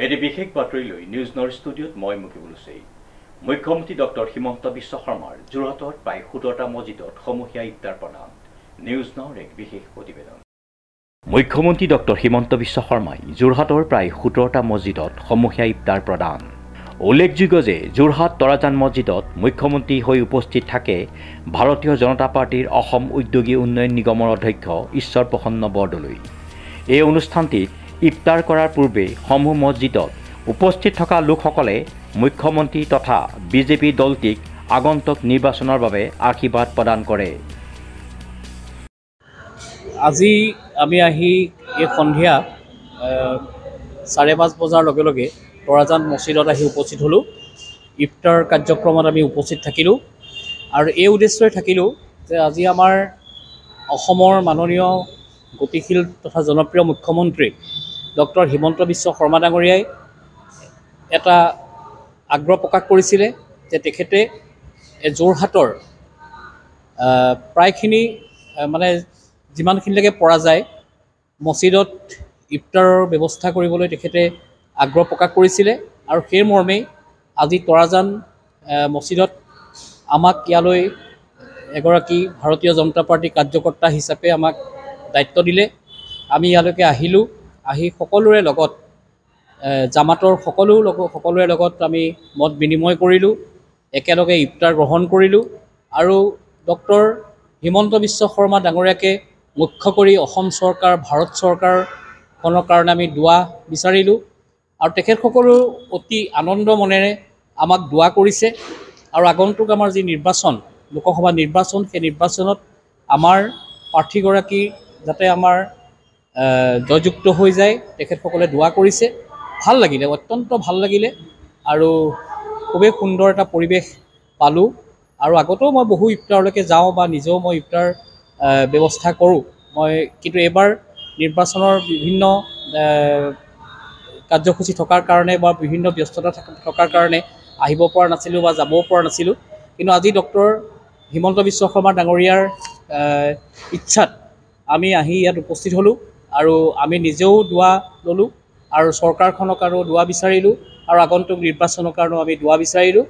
এটি বিশেষ বাতৰিলৈ news north ষ্টুডিঅ'ত মই মুকিবুল হুছেইন। মুখ্যমন্ত্ৰী ডক্টৰ হিমন্ত বিশ্ব শৰ্মাৰ যোৰহাটত প্ৰায় 17টা মছজিদত সমূহীয়া ইফতাৰ প্ৰদান। নিউজ নউৰ এক বিশেষ প্ৰতিবেদন। মুখ্যমন্ত্ৰী ডক্টৰ হিমন্ত বিশ্ব শৰ্মাই যোৰহাটৰ প্ৰায় 17টা মছজিদত সমূহীয়া ইফতাৰ প্ৰদান। উল্লেখযোগ্য যে যোৰহাট তৰাজান মছজিদত মুখ্যমন্ত্ৰী হৈ উপস্থিত থাকে ভাৰতীয় জনতা পাৰ্টিৰ অসম উদ্যোগী উন্নয়ন নিগমৰ অধ্যক্ষ ঈশ্বৰ প্ৰসন্ন বৰদলৈ। এই অনুষ্ঠানটিত ইফতাৰ কৰাৰ পূৰ্বে সমূহ মছজিদত উপস্থিত থকা লোকসকলে মুখ্যমন্ত্ৰী তথা বিজেপি দলটিক আগন্তুক নিৰ্বাচনৰ বাবে আশীৰ্বাদ প্ৰদান কৰে। আজি আমি আহি এই সন্ধিয়া 5:30 বজাৰ লগে লগে তৰাজান মছজিদত আহি উপস্থিত হ'লোঁ। ইফতাৰ কাৰ্যক্ৰমত আমি উপস্থিত থাকিলোঁ আৰু এই উদ্দেশ্যই থাকিলোঁ যে আজি আমাৰ অসমৰ মাননীয় গতিশীল তথা জনপ্ৰিয় মুখ্যমন্ত্ৰী ডক্টৰ হিমন্ত বিশ্ব শৰ্মা ডাঙৰীয়াই এটা আগ্ৰহ প্ৰকাশ কৰিছিলে যে তেখেতে যোৰহাটৰ প্ৰায়খিনি মানে যিমানখিনিলৈকে পৰা যায় মছজিদত ইফতাৰৰ ব্যৱস্থা কৰিবলৈ তেখেতে আগ্ৰহ প্ৰকাশ কৰিছিলে আৰু সেই মৰ্মেই আজি তৰাজান মছজিদত আমাক ইয়ালৈ এগৰাকী ভাৰতীয় জনতা পাৰ্টীৰ কাৰ্যকৰ্তা হিচাপে আমাক দায়িত্ব দিলে। আমি ইয়ালৈকে আহিলোঁ, আহি সকলোৰে লগত জামাতৰ সকলোৰে লগত আমি মত বিনিময় কৰিলোঁ, একেলগে ইফতাৰ গ্ৰহণ কৰিলোঁ আৰু ডক্টৰ হিমন্ত বিশ্ব শৰ্মা ডাঙৰীয়াকে মুখ্য কৰি অসম চৰকাৰ ভাৰত চৰকাৰখনৰ কাৰণে আমি দুৱা বিচাৰিলোঁ আৰু তেখেতসকলেও অতি আনন্দ মনেৰে আমাক দুৱা কৰিছে আৰু আগন্তুক আমাৰ যি নিৰ্বাচন লোকসভা নিৰ্বাচন সেই নিৰ্বাচনত আমাৰ প্ৰাৰ্থীগৰাকী যাতে আমাৰ জয়যুক্ত হৈ যায় তেখেতসকলে দুৱা কৰিছে। ভাল লাগিলে, অত্যন্ত ভাল লাগিলে আৰু খুবেই সুন্দৰ এটা পৰিৱেশ পালোঁ আৰু আগতেও মই বহু ইফতাৰলৈকে যাওঁ বা নিজেও মই ইফতাৰ ব্যৱস্থা কৰোঁ কিন্তু এইবাৰ নিৰ্বাচনৰ বিভিন্ন কাৰ্যসূচী থকাৰ কাৰণে বা বিভিন্ন ব্যস্ততা থকাৰ কাৰণে আহিব পৰা নাছিলোঁ বা যাবও পৰা নাছিলোঁ। কিন্তু আজি ডক্টৰ হিমন্ত বিশ্ব শৰ্মা ডাঙৰীয়াৰ ইচ্ছাত আমি আহি ইয়াত উপস্থিত হ'লোঁ আৰু আমি নিজেও দুৱা ল'লোঁ আৰু চৰকাৰখনক আৰু দুৱা বিচাৰিলোঁ আৰু আগন্তুক নিৰ্বাচনৰ কাৰণেও আমি দুৱা বিচাৰিলোঁ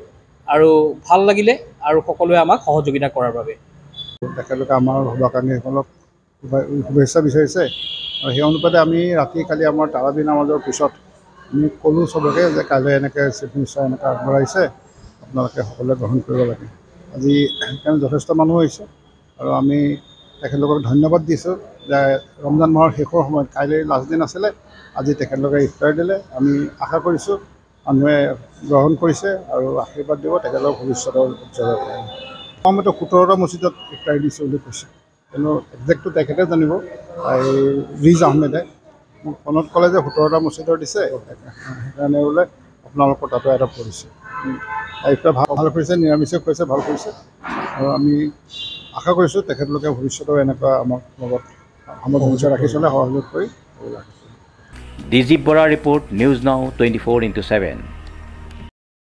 আৰু ভাল লাগিলে আৰু সকলোৱে আমাক সহযোগিতা কৰাৰ বাবে। তেখেতলোকে আমাৰ সভাকাৰীসকলক শুভেচ্ছা বিচাৰিছে আৰু সেই অনুপাতে আমি কালি আমাৰ তাৰাবি নামাজৰ পিছত আমি ক'লোঁ চবকে যে কাইলৈ এনেকৈ চিফ মিনিষ্টাৰ এনেকৈ আগবঢ়াইছে, আপোনালোকে সকলোৱে গ্ৰহণ কৰিব লাগে। আজি সেইকাৰণে যথেষ্ট মানুহ হৈছে আৰু আমি তেখেতলোকক ধন্যবাদ দিছোঁ যে ৰমজান মাহৰ শেষৰ সময়ত কাইলৈ লাষ্ট দিন আছিলে, আজি তেখেতলোকে ইফতাৰ দিলে। আমি আশা কৰিছোঁ মানুহে গ্ৰহণ কৰিছে আৰু আশীৰ্বাদ দিব তেখেতলোকৰ ভৱিষ্যতৰ উজ্জ্বলৰ কাৰণে। সময়তো 17টা মছজিদত ইফতাৰ দিছে বুলি কৈছে, কিন্তু একজেক্টটো তেখেতে জানিব। এই ৰিজ আহমেদে মোক ফোনত ক'লে যে 17টা মছজিদৰ দিছে, সেইকাৰণে বোলে আপোনালোকৰ তাতো এটা পৰিছে। ইফতাৰ ভাল কৰিছে, নিৰামিষে কৰিছে, ভাল কৰিছে আৰু আমি আশা কৰিছোঁ তেখেতলোকে ভৱিষ্যতেও এনেকুৱা আমাক লগত আমাৰ ভৱিষ্যত ৰাখি চলে সহযোগ কৰি। ডিজিপ বৰাৰ ৰিপৰ্ট, নিউজ নাও 24x7।